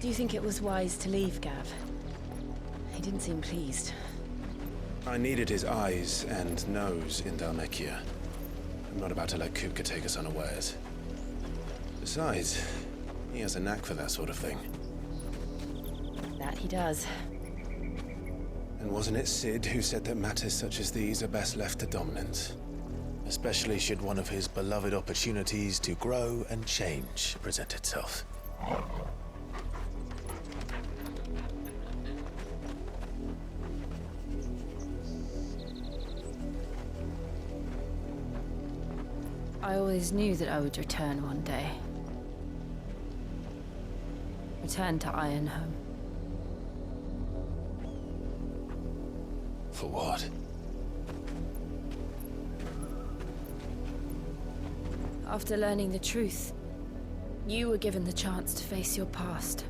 Do you think it was wise to leave, Gav? He didn't seem pleased. I needed his eyes and nose in Dhalmekia. I'm not about to let Kupka take us unawares. Besides, he has a knack for that sort of thing. That he does. And wasn't it Sid who said that matters such as these are best left to dominance? Especially should one of his beloved opportunities to grow and change present itself. I always knew that I would return one day. Return to Ironhome. For what? After learning the truth, you were given the chance to face your past.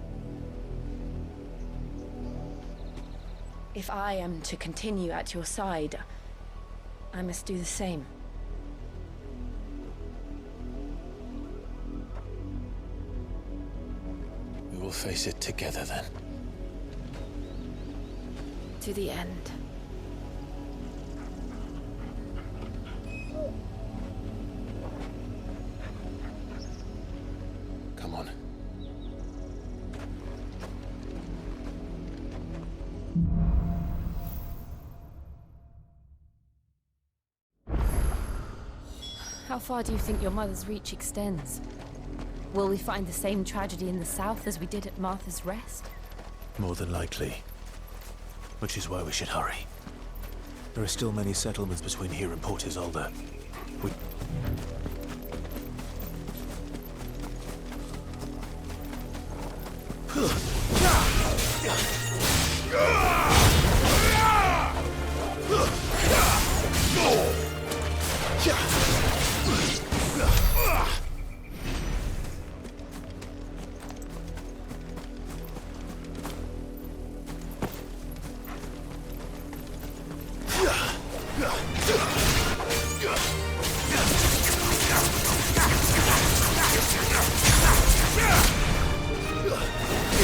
If I am to continue at your side, I must do the same. We will face it together then. To the end. Come on. How far do you think your mother's reach extends? Will we find the same tragedy in the south as we did at Martha's Rest? More than likely. Which is why we should hurry. There are still many settlements between here and Port Isolde. We...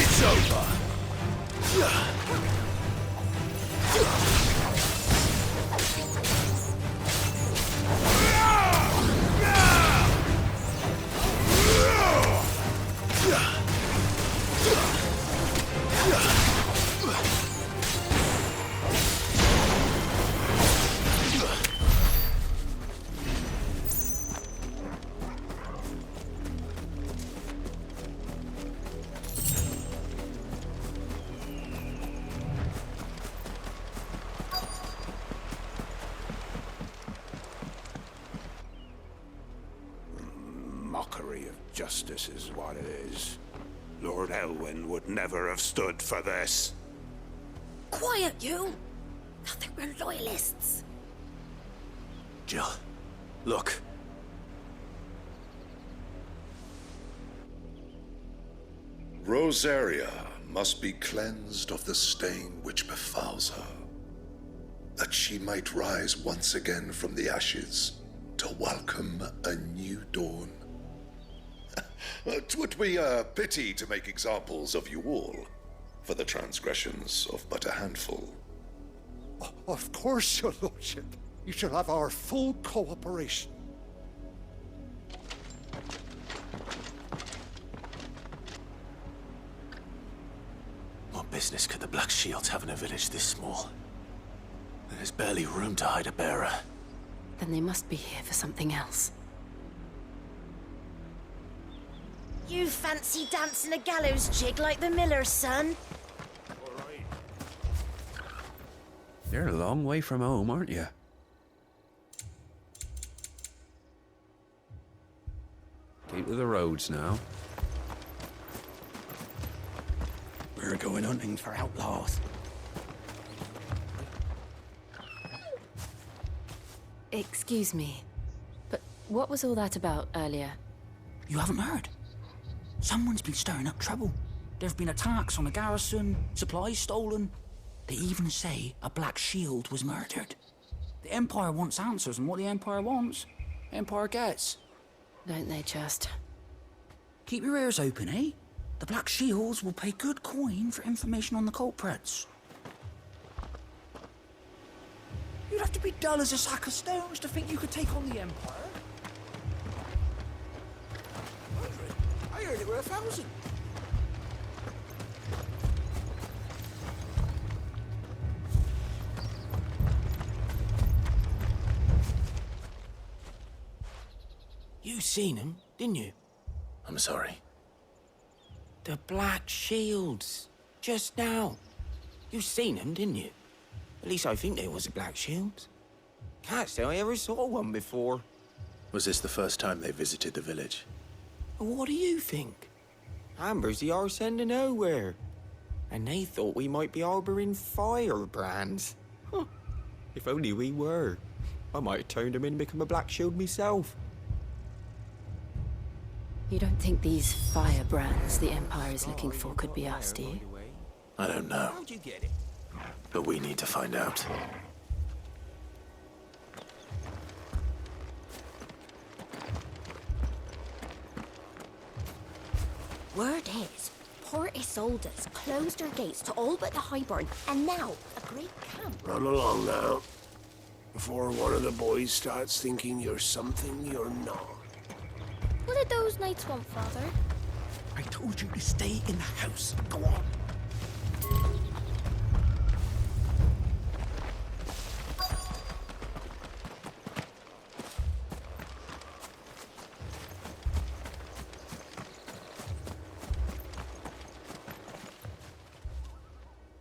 It's over. Mockery of justice is what it is. Lord Elwyn would never have stood for this. Quiet, you! I think we're loyalists. Jill, look. Rosaria must be cleansed of the stain which befouls her, that she might rise once again from the ashes to welcome a new dawn. 'Twould be a pity to make examples of you all, for the transgressions of but a handful. Of course, your lordship. You shall have our full cooperation. What business could the Black Shields have in a village this small? There's barely room to hide a bearer. Then they must be here for something else. You fancy dancing a gallows jig like the miller's son? You're a long way from home, aren't you? Keep to the roads now. We're going hunting for outlaws. Excuse me, but what was all that about earlier? You haven't heard? Someone's been stirring up trouble. There have been attacks on the garrison, supplies stolen. They even say a Black Shield was murdered. The Empire wants answers, and what the Empire wants, Empire gets. Don't they just? Keep your ears open, eh? The Black Shields will pay good coin for information on the culprits. You'd have to be dull as a sack of stones to think you could take on the Empire. 100? I heard it were 1,000. You seen him, didn't you? I'm sorry. The Black Shields. Just now. You seen them, didn't you? At least I think there was a Black Shields. Can't say I ever saw one before. Was this the first time they visited the village? What do you think? Amber's the arse end of nowhere. And they thought we might be harbouring firebrands. Huh. If only we were. I might have turned them in and become a Black Shield myself. You don't think these firebrands the Empire is looking for could be us, do you? I don't know, How'd you get it? but we need to find out. Word is, Port Isolde's closed her gates to all but the Highborn, and now a great camp. Run along now, before one of the boys starts thinking you're something you're not. What did those knights want, Father? I told you to stay in the house. Go on.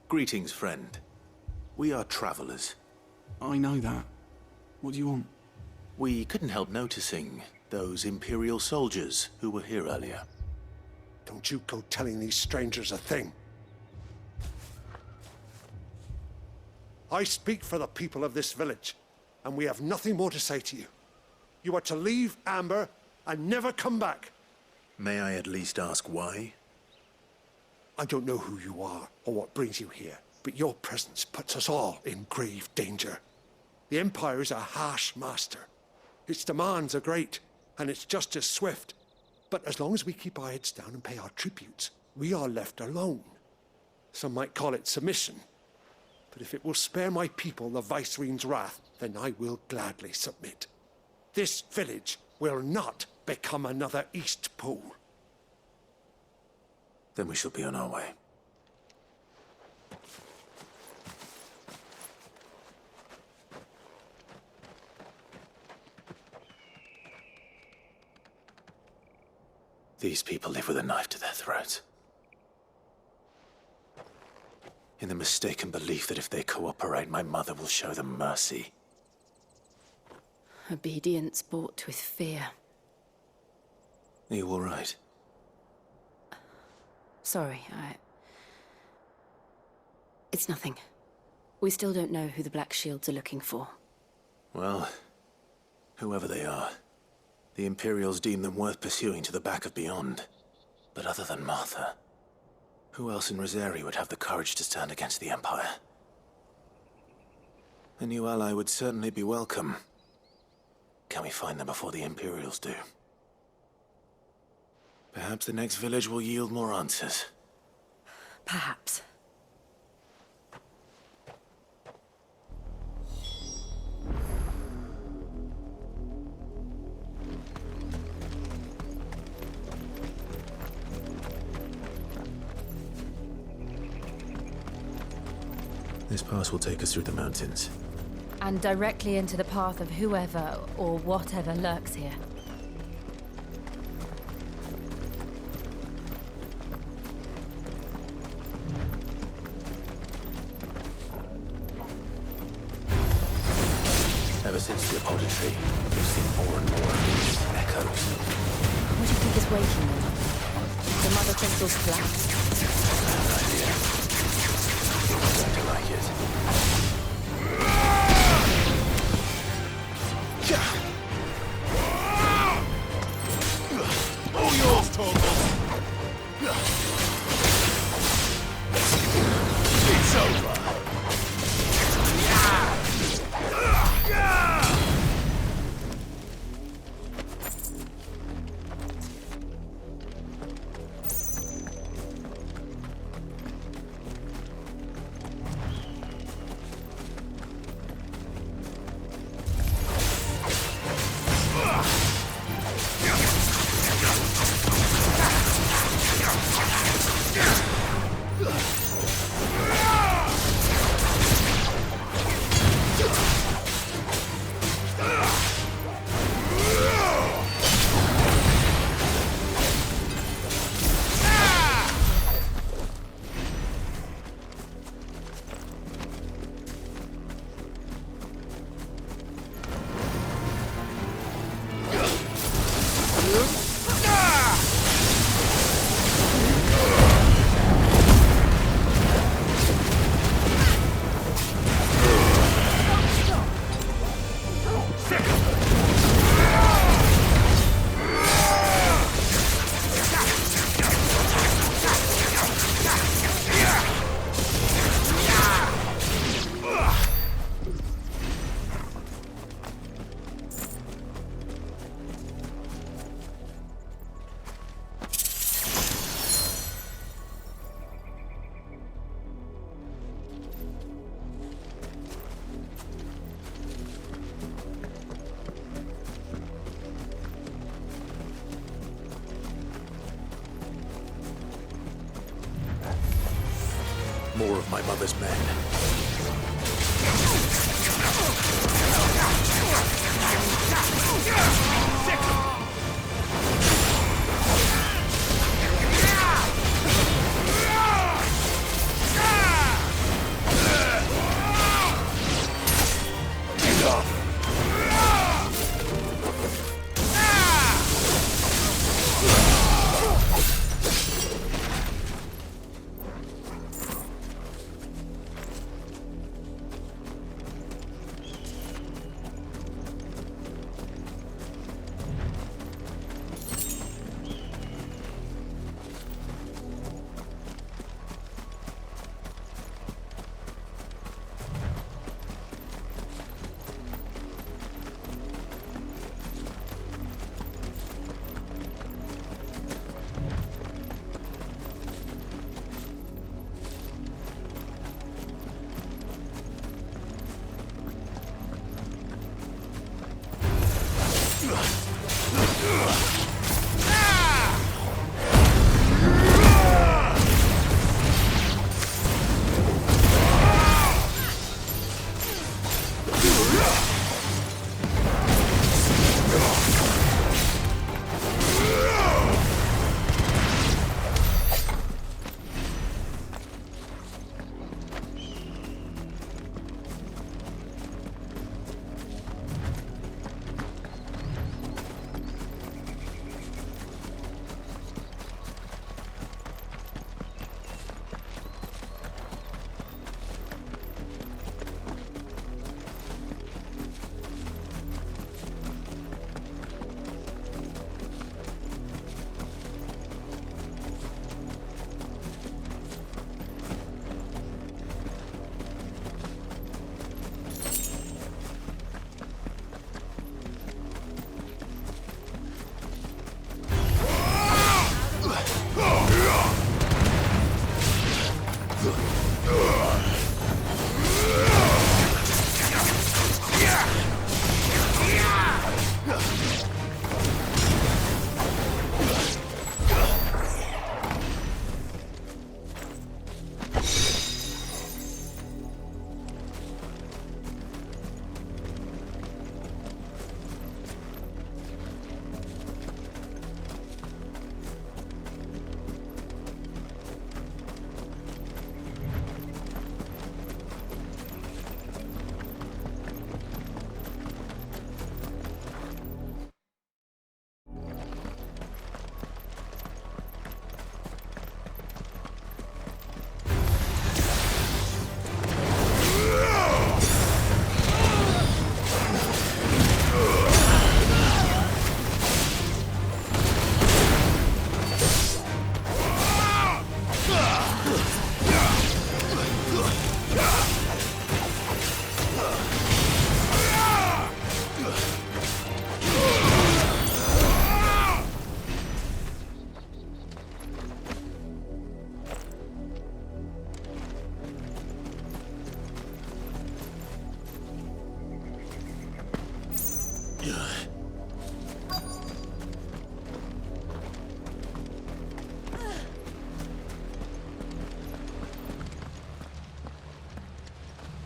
Greetings, friend. We are travelers. I know that. What do you want? We couldn't help noticing those Imperial soldiers who were here earlier. Don't you go telling these strangers a thing. I speak for the people of this village, and we have nothing more to say to you. You are to leave Amber and never come back. May I at least ask why? I don't know who you are or what brings you here, but your presence puts us all in grave danger. The Empire is a harsh master. Its demands are great, and its justice swift. But as long as we keep our heads down and pay our tributes, we are left alone. Some might call it submission. But if it will spare my people the Viceroy's wrath, then I will gladly submit. This village will not become another East Pool. Then we shall be on our way. These people live with a knife to their throats. In the mistaken belief that if they cooperate, my mother will show them mercy. Obedience bought with fear. Are you all right? Sorry, It's nothing. We still don't know who the Black Shields are looking for. Well, whoever they are, the Imperials deem them worth pursuing to the back of beyond. But other than Martha, who else in Rosari would have the courage to stand against the Empire? A new ally would certainly be welcome. Can we find them before the Imperials do? Perhaps the next village will yield more answers. Perhaps. This pass will take us through the mountains. And directly into the path of whoever or whatever lurks here. Ever since the auditory, we've seen more and more echoes. What do you think is waking them? The mother crystal's collapse? Bad idea. I'm going to like it. All yours, Torvald! It's over! more of my mother's men.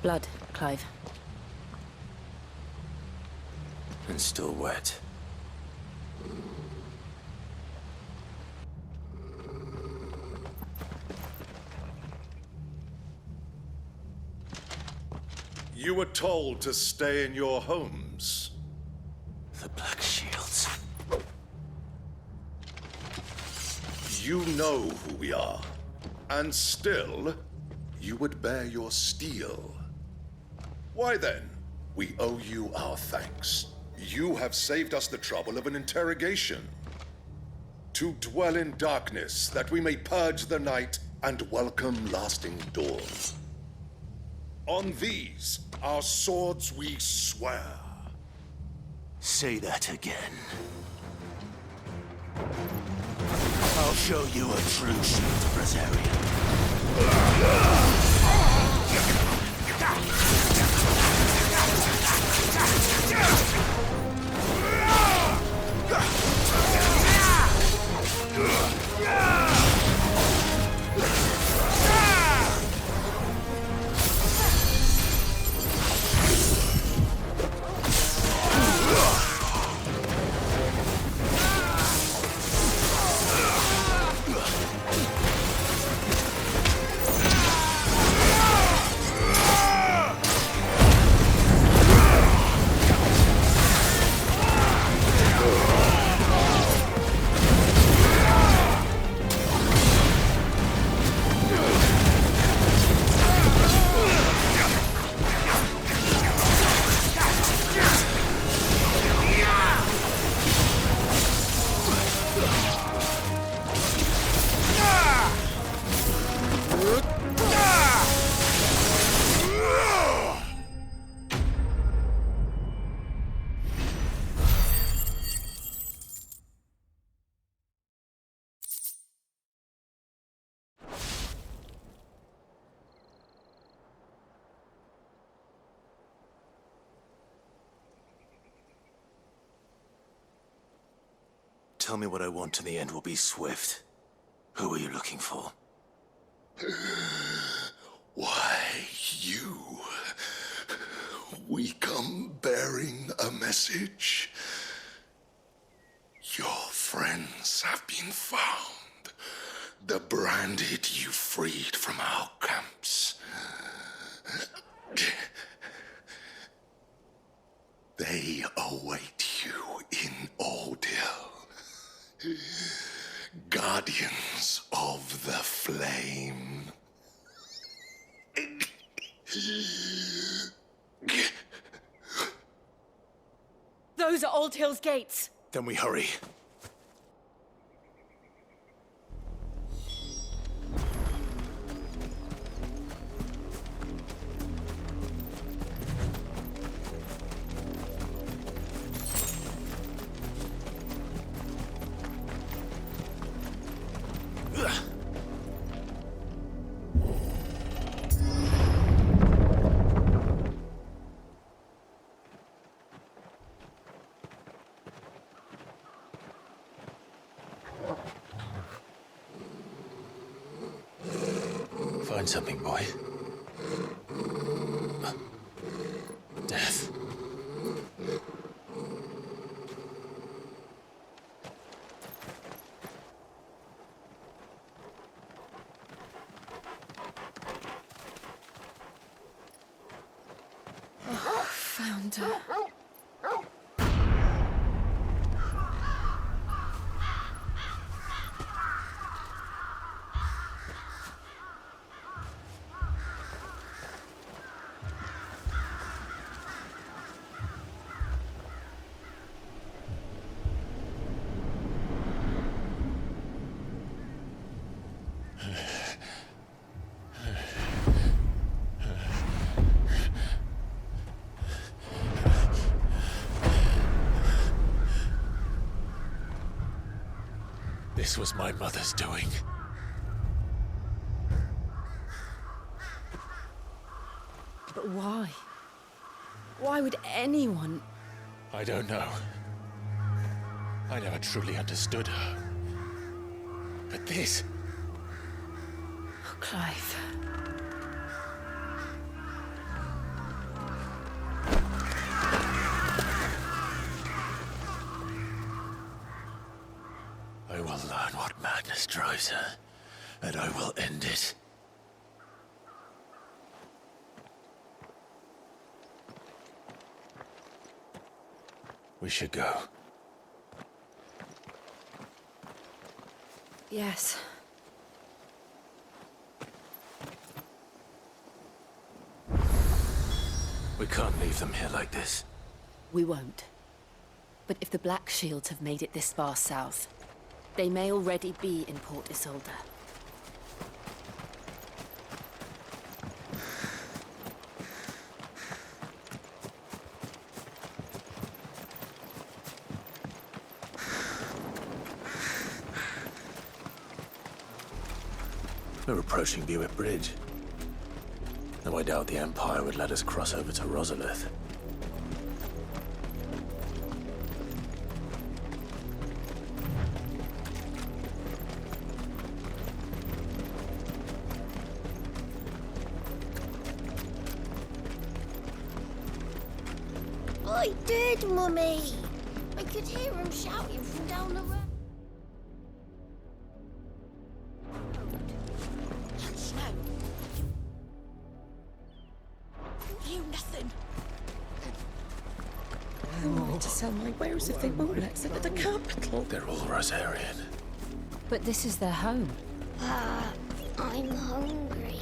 Blood, Clive. And still wet. You were told to stay in your homes. The Black Shields. You know who we are. And still, you would bear your steel. Why then, we owe you our thanks. You have saved us the trouble of an interrogation. To dwell in darkness, that we may purge the night and welcome lasting dawn. On these, our swords we swear. Say that again. I'll show you a true shield Brazilian. tell me what I want and the end will be swift. Who are you looking for? Why, you. We come bearing a message. Your friends have been found. The branded you freed from our camps. They await you in Ordeal. Guardians of the Flame. Those are Old Hill's gates. Then we hurry. Find something, boy. Death. Oh, found her. This was my mother's doing. But why? Why would anyone... I don't know. I never truly understood her. But this... Oh, Clive. I will learn what madness drives her, and I will end it. We should go. Yes. We can't leave them here like this. We won't. But if the Black Shields have made it this far south, they may already be in Port Isolde. We're approaching Buick Bridge. Though I doubt the Empire would let us cross over to Rosalith. I did, Mummy. I could hear him shouting from down the road. Hush now. You nothing. How am I to sell my wares if they won't let us into the capital? They're all Rosarian. But this is their home. I'm hungry.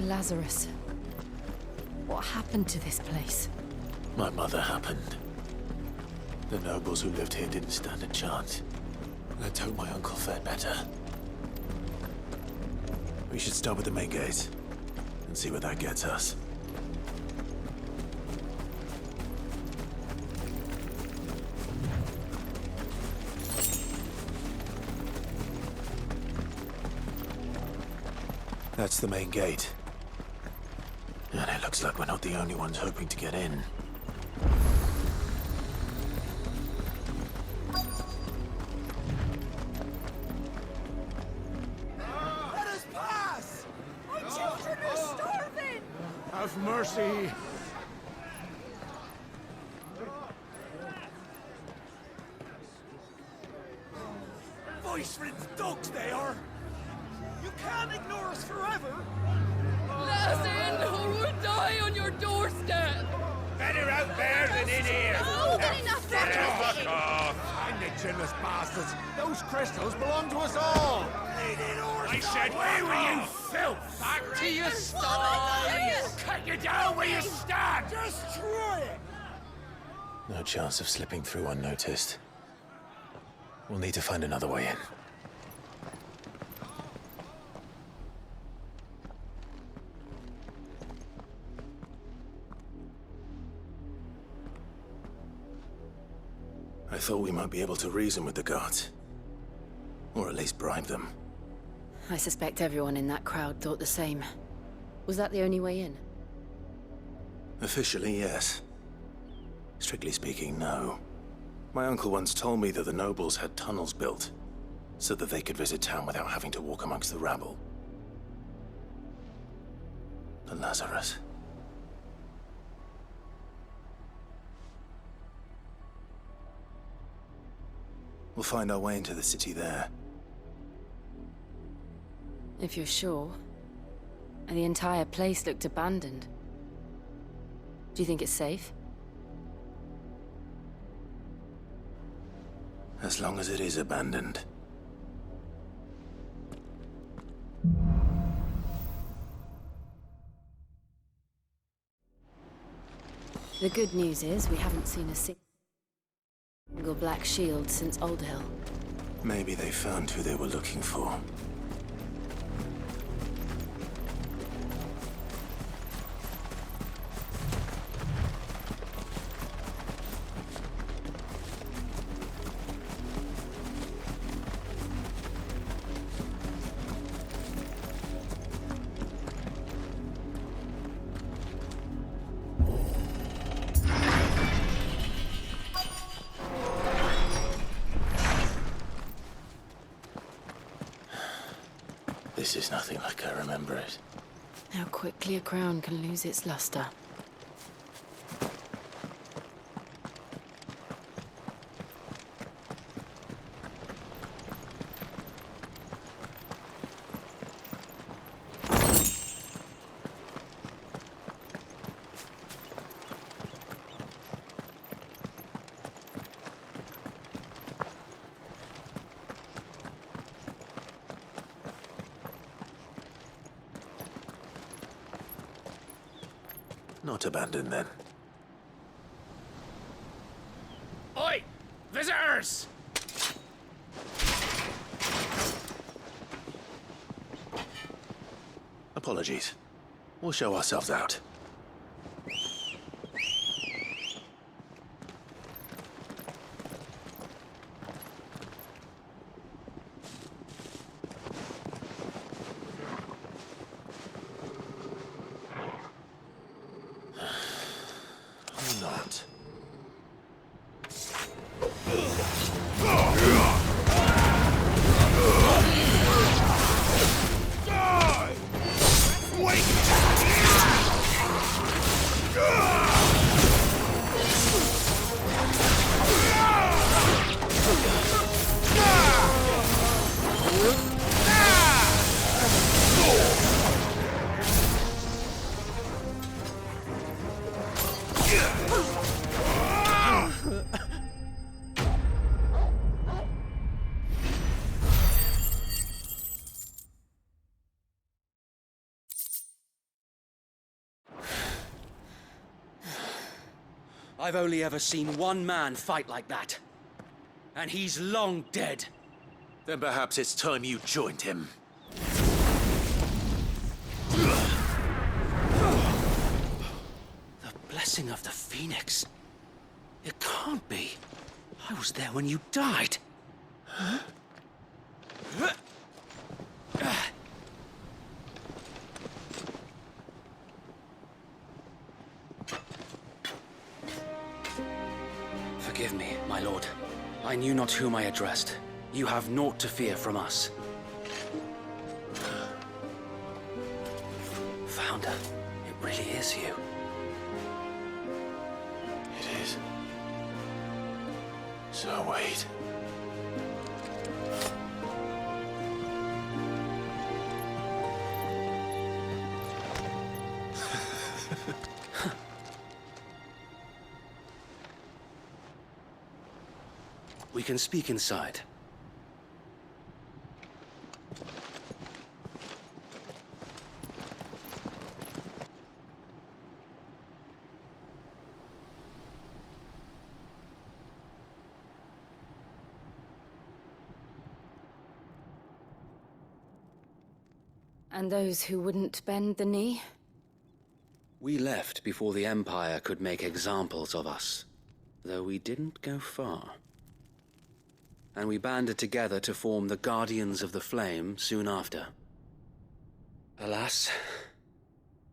Lazarus. What happened to this place? My mother happened. The nobles who lived here didn't stand a chance. Let's hope my uncle fared better. We should start with the main gate and see where that gets us. That's the main gate. And it looks like we're not the only ones hoping to get in. Let us pass! My children are starving! Have mercy! Voice-ridden dogs they are! You can't ignore us forever! Let us in, or we'll die on your doorstep! Better out there than in here! Oh, get enough! Fuck off! Find the chinless bastards! Those crystals belong to us all! I said, where were you, filth? Back to your stall! Cut you down where you stand! Just try it! No chance of slipping through unnoticed. We'll need to find another way in. I thought we might be able to reason with the guards. Or at least bribe them. I suspect everyone in that crowd thought the same. Was that the only way in? Officially, yes. Strictly speaking, no. My uncle once told me that the nobles had tunnels built, so that they could visit town without having to walk amongst the rabble. The Lazarus. We'll find our way into the city there. If you're sure. And the entire place looked abandoned. Do you think it's safe? As long as it is abandoned. The good news is we haven't seen a single black shield since Old Hill. Maybe they found who they were looking for. This is nothing like I remember it. How quickly a crown can lose its luster. Not abandoned, then. Oi! Visitors! Apologies. We'll show ourselves out. Not. I've only ever seen one man fight like that. And he's long dead. Then perhaps it's time you joined him. The blessing of the Phoenix. It can't be. I was there when you died. Huh? Forgive me, my lord. I knew not whom I addressed. You have naught to fear from us. Founder, it really is you. It is. So wait. We can speak inside. And those who wouldn't bend the knee? We left before the Empire could make examples of us, though we didn't go far. And we banded together to form the Guardians of the Flame soon after. Alas,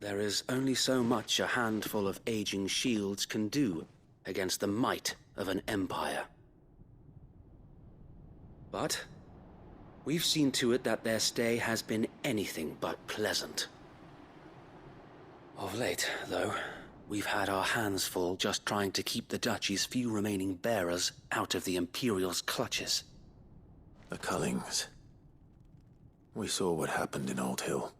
there is only so much a handful of aging shields can do against the might of an empire. But we've seen to it that their stay has been anything but pleasant. Of late, though, we've had our hands full just trying to keep the Duchy's few remaining bearers out of the Imperial's clutches. The Cullings. We saw what happened in Old Hill.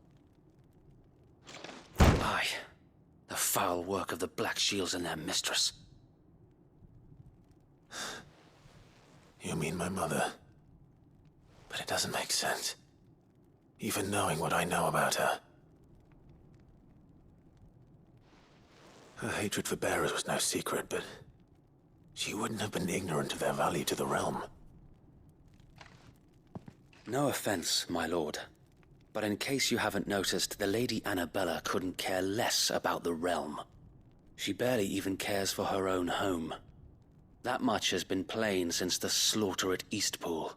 Aye. The foul work of the Black Shields and their mistress. You mean my mother? But it doesn't make sense. Even knowing what I know about her. Her hatred for bearers was no secret, but she wouldn't have been ignorant of their value to the realm. No offense, my lord. But in case you haven't noticed, the Lady Annabella couldn't care less about the realm. She barely even cares for her own home. That much has been plain since the slaughter at Eastpool.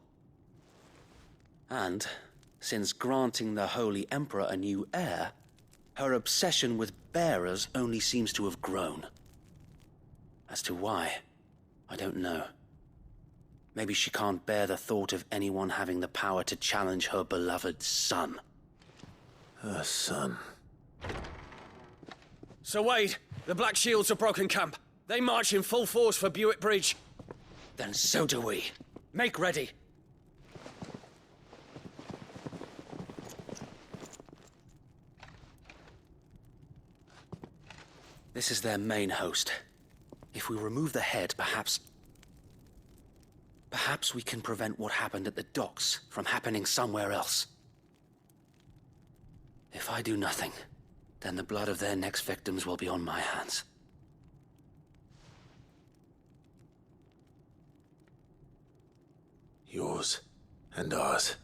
And, since granting the Holy Emperor a new heir, her obsession with bearers only seems to have grown. As to why, I don't know. Maybe she can't bear the thought of anyone having the power to challenge her beloved son. Her son? Sir Wade, the Black Shields have broken camp. They march in full force for Buick Bridge. Then so do we. Make ready. This is their main host. If we remove the head, perhaps we can prevent what happened at the docks from happening somewhere else. If I do nothing, then the blood of their next victims will be on my hands. Yours and ours.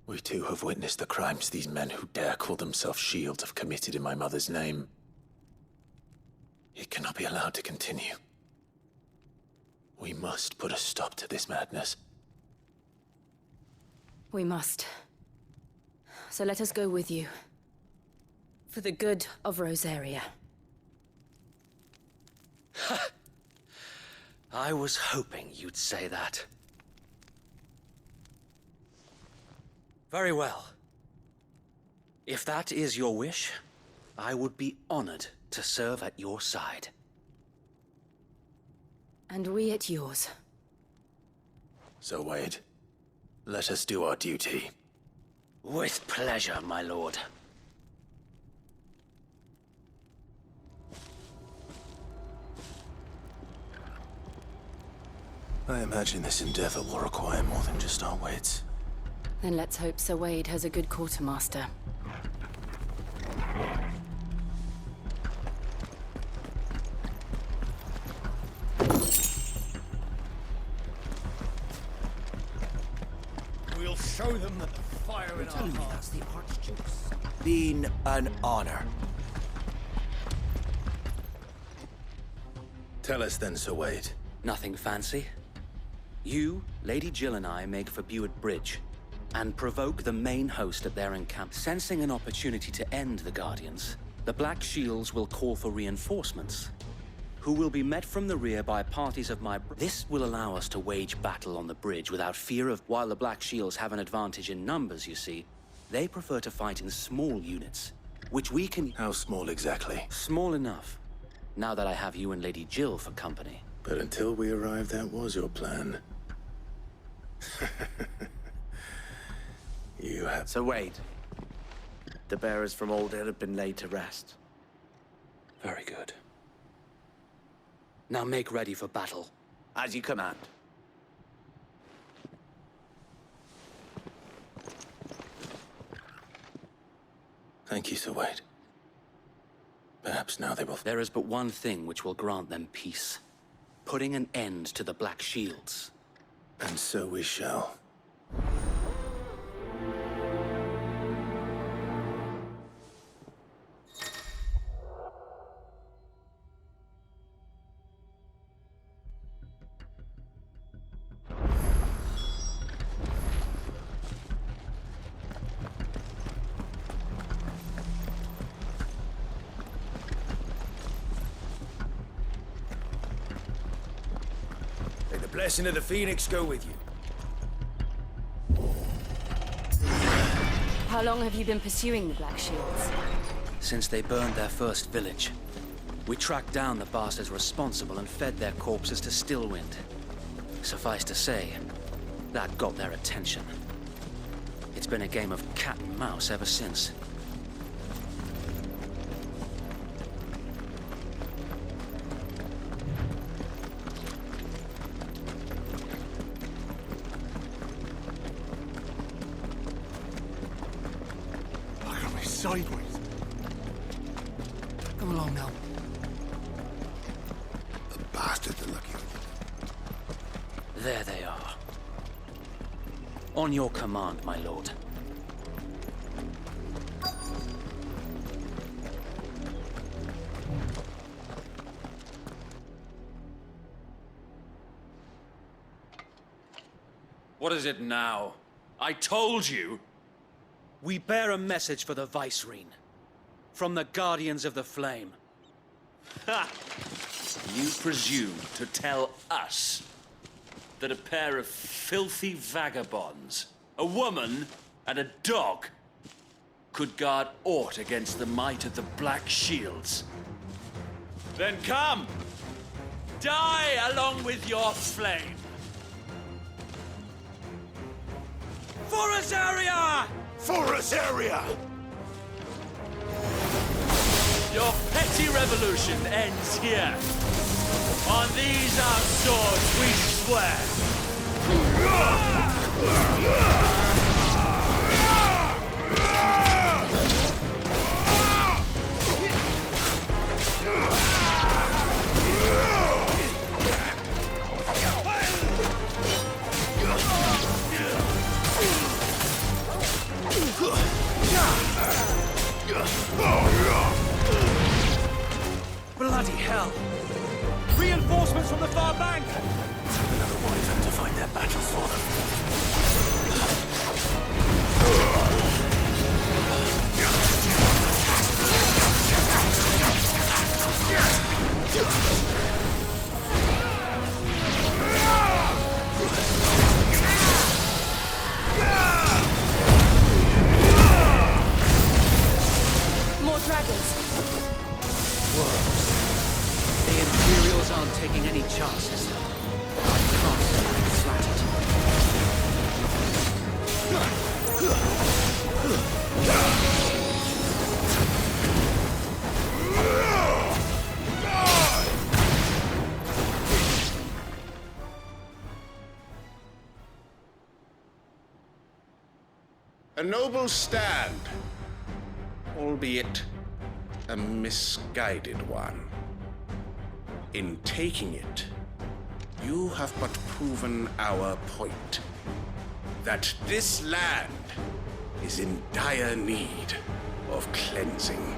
We too have witnessed the crimes these men who dare call themselves shields have committed in my mother's name. It cannot be allowed to continue. We must put a stop to this madness. We must. So let us go with you. For the good of Rosaria. I was hoping you'd say that. Very well. If that is your wish, I would be honored to serve at your side. And we at yours. So, Wade, let us do our duty. With pleasure, my lord. I imagine this endeavor will require more than just our wits. Then let's hope Sir Wade has a good quartermaster. show them that the fire in our hearts. That's the Archduke's. Been an honor. Tell us then, Sir Wade. Nothing fancy. You, Lady Jill and I make for Buett Bridge and provoke the main host at their encampment. Sensing an opportunity to end the Guardians, the Black Shields will call for reinforcements, who will be met from the rear by parties of my... This will allow us to wage battle on the bridge without fear of... While the Black Shields have an advantage in numbers, you see, they prefer to fight in small units, which we can... How small exactly? Small enough, now that I have you and Lady Jill for company. But until we arrived, that was your plan. You have... So Wade, the bearers from Old Hill have been laid to rest. Very good. Now make ready for battle. As you command. Thank you, Sir Wade. Perhaps now they will... There is but one thing which will grant them peace. Putting an end to the Black Shields. And so we shall. May the blessing of the Phoenix go with you. How long have you been pursuing the Black Shields? Since they burned their first village. We tracked down the bastards responsible and fed their corpses to Stillwind. Suffice to say, that got their attention. It's been a game of cat and mouse ever since. Sideways. Come along now. The bastards are lucky. There they are. On your command, my lord. What is it now? I told you! We bear a message for the Vicereine. From the Guardians of the Flame. Ha! You presume to tell us that a pair of filthy vagabonds, a woman and a dog, could guard aught against the might of the Black Shields? Then come! Die along with your flame! For Azaria! For Azaria! Your petty revolution ends here. On these our swords we swear. Bloody hell! Reinforcements from the far bank! Another wyvern to fight their battle for More dragons! The Imperials aren't taking any chances. I can't say I'm flattered. A noble stand, albeit a misguided one. In taking it, you have but proven our point. that this land is in dire need of cleansing.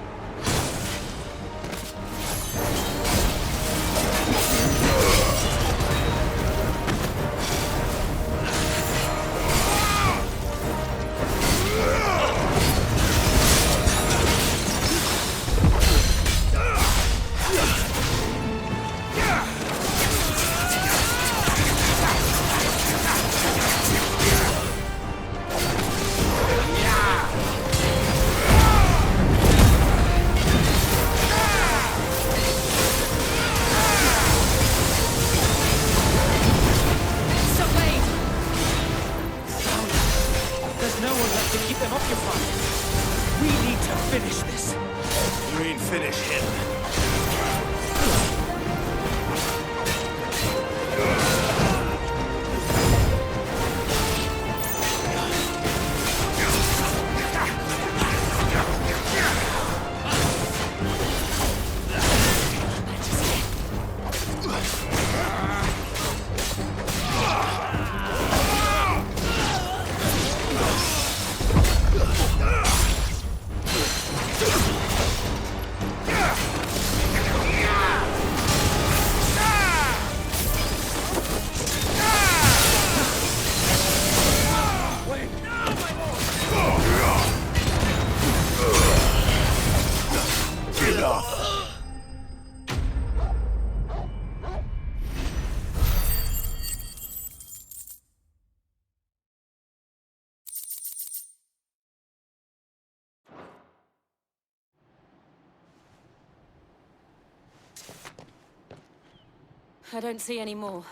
I don't see any more.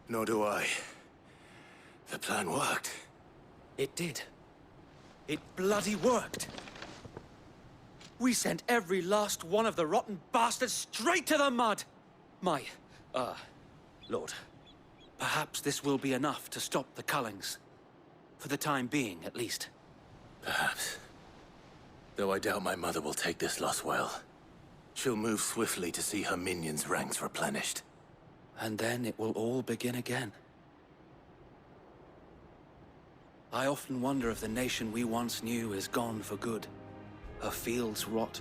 Nor do I. The plan worked. It did. It bloody worked. We sent every last one of the rotten bastards straight to the mud! Lord, perhaps this will be enough to stop the Cullings. For the time being, at least. Perhaps. Though I doubt my mother will take this loss well. She'll move swiftly to see her minions' ranks replenished. And then it will all begin again. I often wonder if the nation we once knew is gone for good. Her fields rot.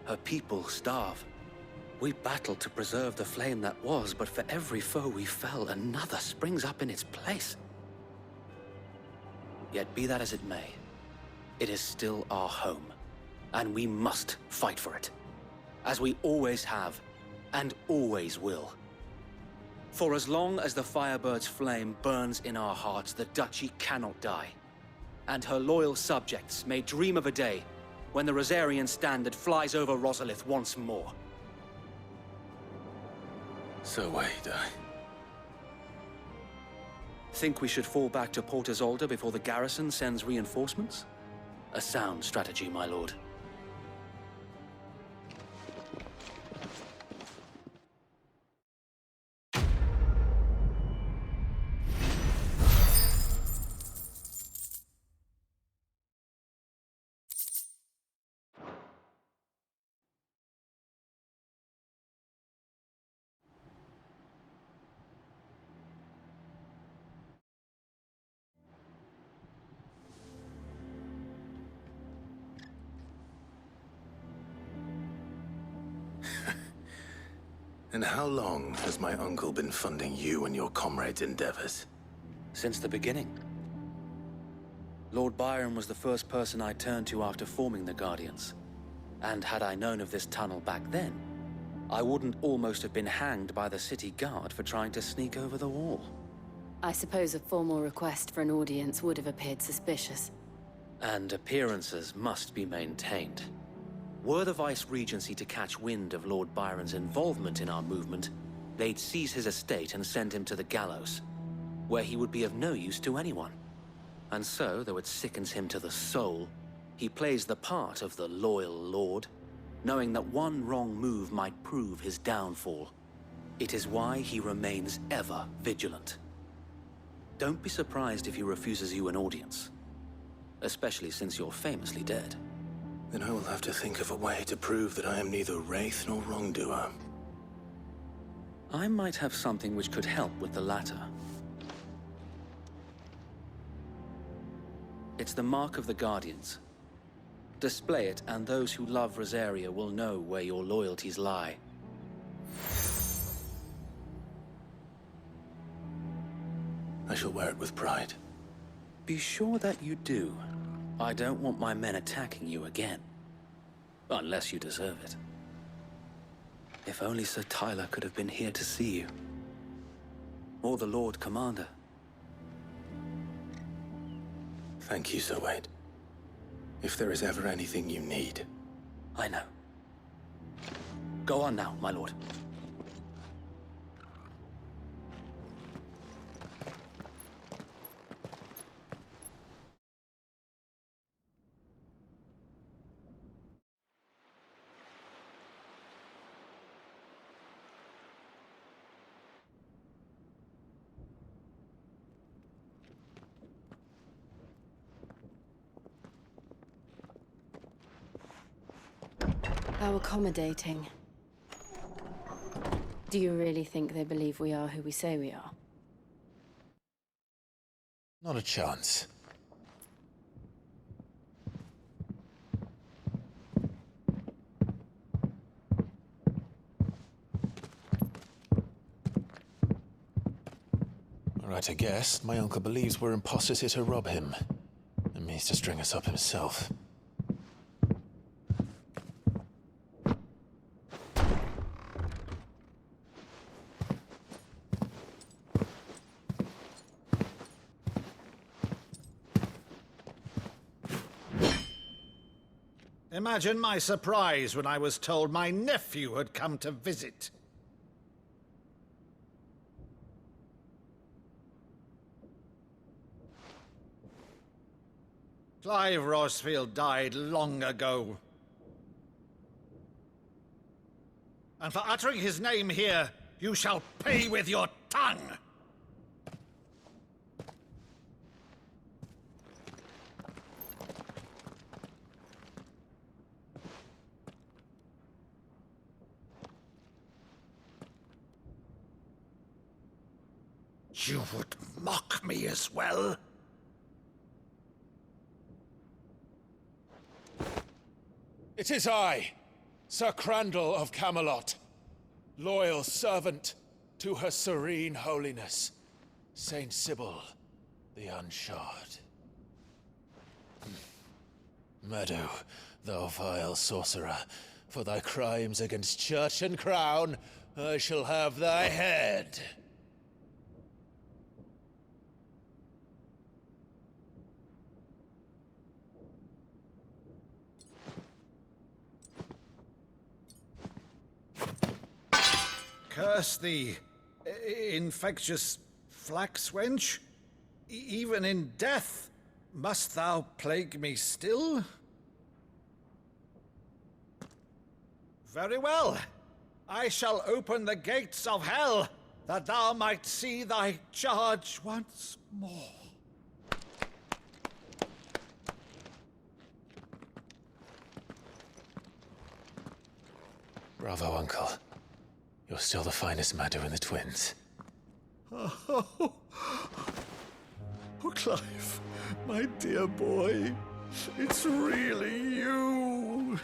Her people starve. We battled to preserve the flame that was, but for every foe we fell, another springs up in its place. Yet be that as it may, it is still our home, and we must fight for it. As we always have, and always will. For as long as the Firebird's flame burns in our hearts, the Duchy cannot die. And her loyal subjects may dream of a day when the Rosarian standard flies over Rosalith once more. So wait, Think we should fall back to Port Isolde before the garrison sends reinforcements? A sound strategy, my lord. And how long has my uncle been funding you and your comrades' endeavors? Since the beginning. Lord Byron was the first person I turned to after forming the Guardians. And had I known of this tunnel back then, I wouldn't almost have been hanged by the city guard for trying to sneak over the wall. I suppose a formal request for an audience would have appeared suspicious. And appearances must be maintained. Were the Vice-Regency to catch wind of Lord Byron's involvement in our movement, they'd seize his estate and send him to the gallows, where he would be of no use to anyone. And so, though it sickens him to the soul, he plays the part of the loyal lord, knowing that one wrong move might prove his downfall. It is why he remains ever vigilant. Don't be surprised if he refuses you an audience, especially since you're famously dead. Then I will have to think of a way to prove that I am neither wraith nor wrongdoer. I might have something which could help with the latter. It's the mark of the Guardians. Display it, and those who love Rosaria will know where your loyalties lie. I shall wear it with pride. Be sure that you do. I don't want my men attacking you again. Unless you deserve it. If only Sir Tyler could have been here to see you. Or the Lord Commander. Thank you, Sir Wade. If there is ever anything you need. I know. Go on now, my lord. How accommodating. Do you really think they believe we are who we say we are? Not a chance. Right, I guess. My uncle believes we're imposters here to rob him. And means to string us up himself. Imagine my surprise when I was told my nephew had come to visit. Clive Rosfield died long ago. And for uttering his name here, you shall pay with your tongue! You would mock me as well? It is I, Sir Crandall of Camelot, loyal servant to her serene holiness, Saint Sybil the Unshod. Meadow, thou vile sorcerer, for thy crimes against church and crown, I shall have thy head. Curse thee, infectious flax wench. Even in death, must thou plague me still? Very well. I shall open the gates of hell, that thou might see thy charge once more. Bravo, Uncle. You're still the finest Maddo in the twins. Oh, Clive, my dear boy, it's really you.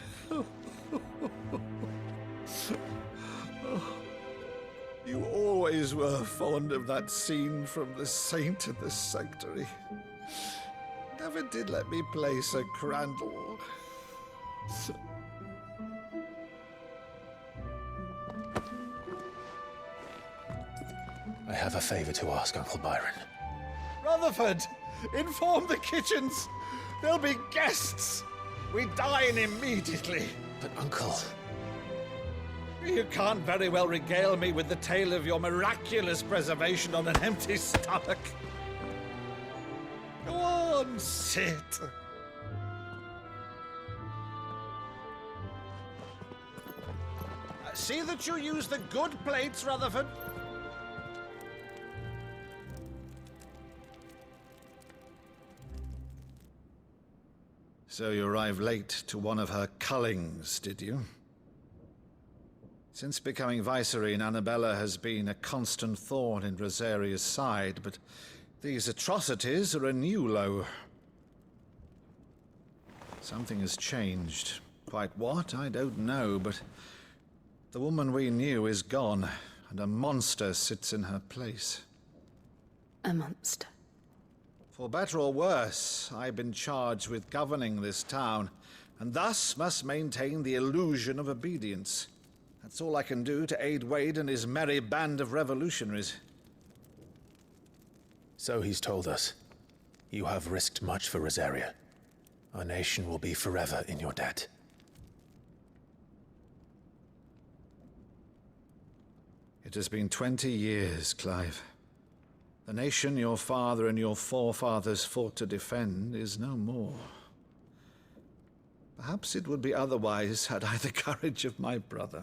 You always were fond of that scene from The Saint and the Sanctuary. Never did let me play Sir Crandall. I have a favor to ask, Uncle Byron. Rutherford, inform the kitchens. There'll be guests. We dine immediately. But, Uncle... You can't very well regale me with the tale of your miraculous preservation on an empty stomach. Go on, sit. See that you use the good plates, Rutherford. So you arrived late to one of her cullings, did you? Since becoming Vicereine, Annabella has been a constant thorn in Rosaria's side, but these atrocities are a new low. Something has changed. Quite what, I don't know, but the woman we knew is gone, and a monster sits in her place. A monster. For better or worse, I've been charged with governing this town, and thus must maintain the illusion of obedience. That's all I can do to aid Wade and his merry band of revolutionaries. So he's told us. You have risked much for Rosaria. Our nation will be forever in your debt. It has been 20 years, Clive. The nation your father and your forefathers fought to defend is no more. Perhaps it would be otherwise had I the courage of my brother.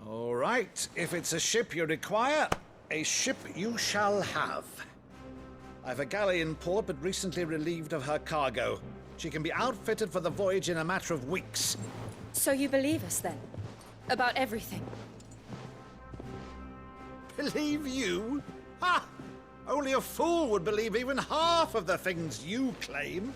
All right, if it's a ship you require, a ship you shall have. I've a galley in port, but recently relieved of her cargo. She can be outfitted for the voyage in a matter of weeks. So you believe us, then? About everything? Believe you? Ha! Only a fool would believe even half of the things you claim.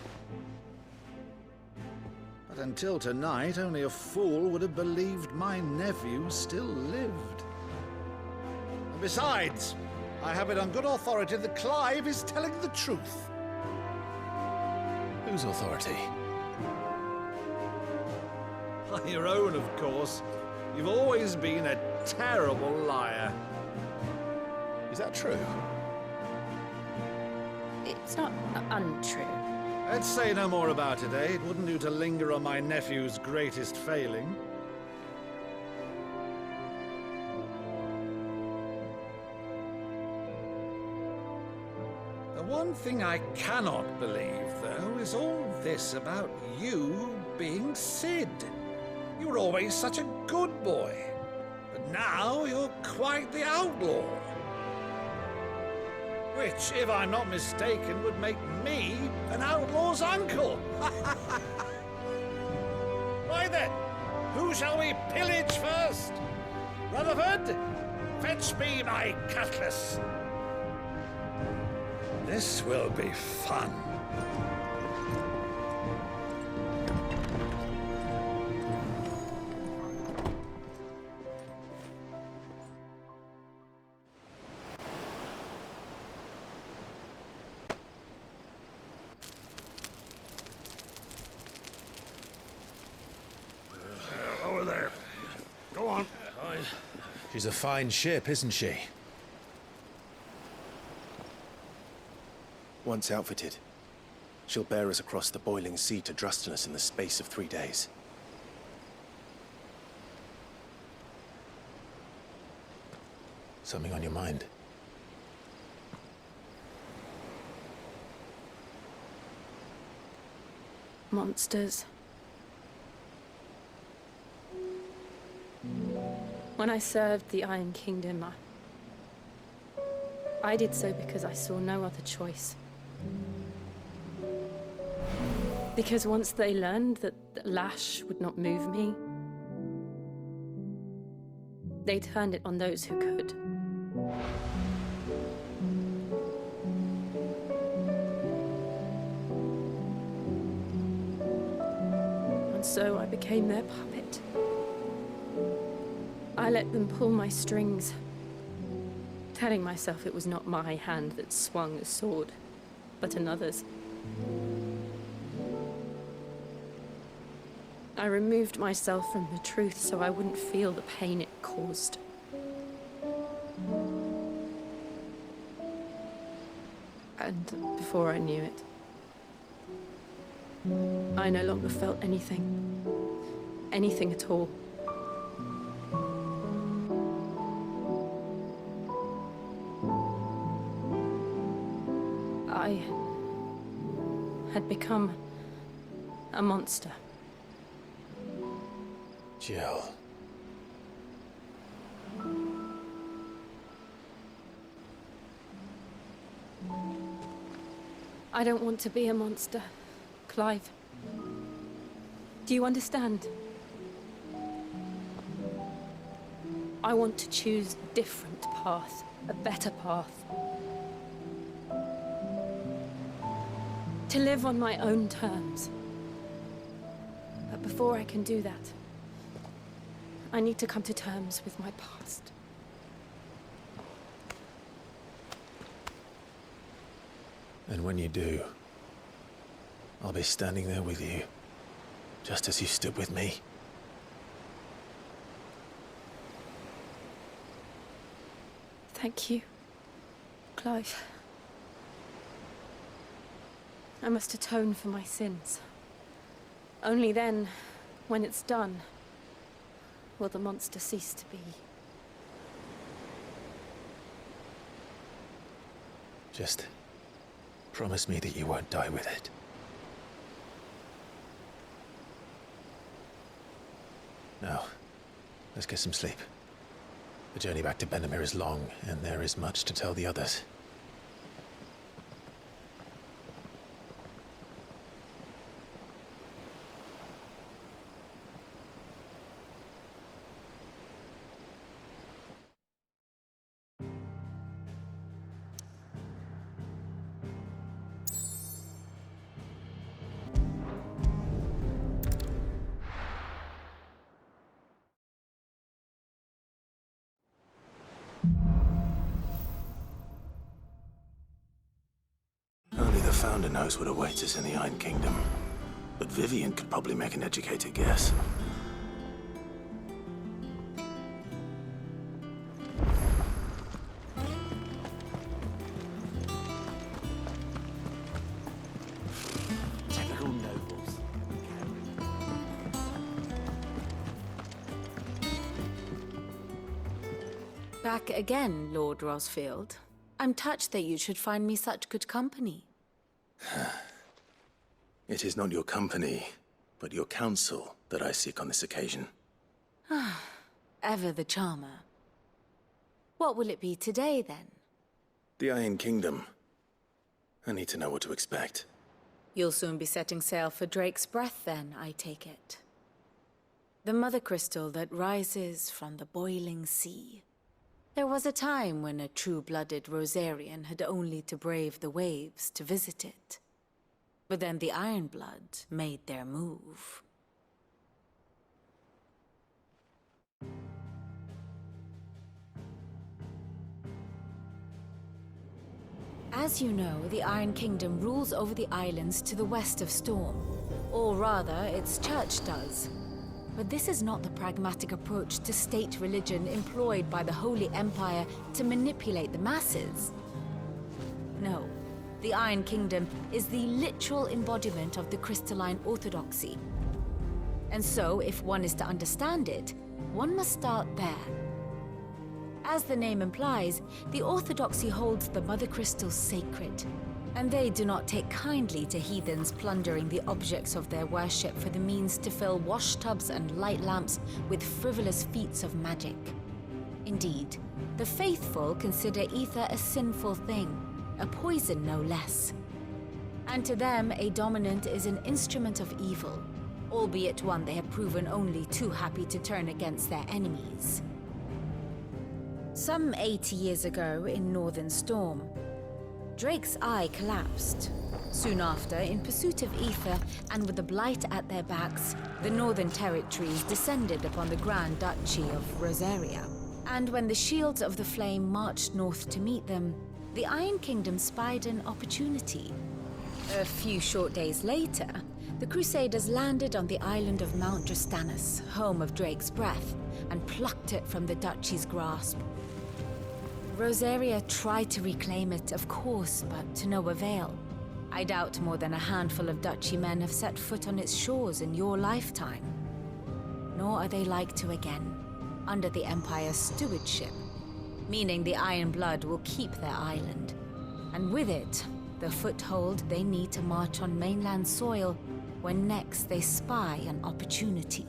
But until tonight, only a fool would have believed my nephew still lived. And besides, I have it on good authority that Clive is telling the truth. Whose authority? On your own, of course. You've always been a terrible liar. Is that true? It's not untrue. Let's say no more about it, eh? It wouldn't do to linger on my nephew's greatest failing. The one thing I cannot believe, though, is all this about you being Sid. You were always such a good boy, but now you're quite the outlaw. Which, if I'm not mistaken, would make me an outlaw's uncle. Why then, who shall we pillage first? Rutherford, fetch me my cutlass. This will be fun. Over there. Go on. She's a fine ship, isn't she? Once outfitted, she'll bear us across the boiling sea to Drustenus in the space of 3 days. Something on your mind? Monsters. When I served the Iron Kingdom, I did so because I saw no other choice. Because once they learned that the lash would not move me, they turned it on those who could. And so I became their puppet. I let them pull my strings, telling myself it was not my hand that swung the sword, but another's. I removed myself from the truth so I wouldn't feel the pain it caused. And before I knew it, I no longer felt anything. Anything at all. I had become a monster. Jill. I don't want to be a monster, Clive. Do you understand? I want to choose a different path. a better path. To live on my own terms. But before I can do that, I need to come to terms with my past. And when you do, I'll be standing there with you, just as you stood with me. Thank you, Clive. I must atone for my sins. Only then, when it's done, will the monster cease to be. Just promise me that you won't die with it. Now, let's get some sleep. The journey back to Benamir is long, and there is much to tell the others. Only the Founder knows what awaits us in the Iron Kingdom. But Vivian could probably make an educated guess. Typical nobles. Back again, Lord Rosfield. I'm touched that you should find me such good company. It is not your company, but your counsel that I seek on this occasion. Ever the charmer. What will it be today, then? The Iron Kingdom. I need to know what to expect. You'll soon be setting sail for Drake's Breath, then, I take it. The mother crystal that rises from the boiling sea. There was a time when a true-blooded Rosarian had only to brave the waves to visit it. But then the Ironblood made their move. As you know, the Iron Kingdom rules over the islands to the west of Storm. Or rather, its church does. But this is not the pragmatic approach to state religion employed by the Holy Empire to manipulate the masses. No, the Iron Kingdom is the literal embodiment of the crystalline orthodoxy. And so, if one is to understand it, one must start there. As the name implies, the orthodoxy holds the Mother Crystals sacred, and they do not take kindly to heathens plundering the objects of their worship for the means to fill washtubs and light lamps with frivolous feats of magic. Indeed, the faithful consider ether a sinful thing, a poison no less. And to them, a dominant is an instrument of evil, albeit one they have proven only too happy to turn against their enemies. Some 80 years ago in Northern Storm, Drake's eye collapsed. Soon after, in pursuit of ether and with the blight at their backs, the Northern Territories descended upon the Grand Duchy of Rosaria. And when the Shields of the Flame marched north to meet them, the Iron Kingdom spied an opportunity. A few short days later, the Crusaders landed on the island of Mount Drastanus, home of Drake's Breath, and plucked it from the Duchy's grasp. Rosaria tried to reclaim it, of course, but to no avail. I doubt more than a handful of Duchy men have set foot on its shores in your lifetime. Nor are they like to again, under the Empire's stewardship, meaning the Iron Blood will keep their island, and with it, the foothold they need to march on mainland soil when next they spy an opportunity.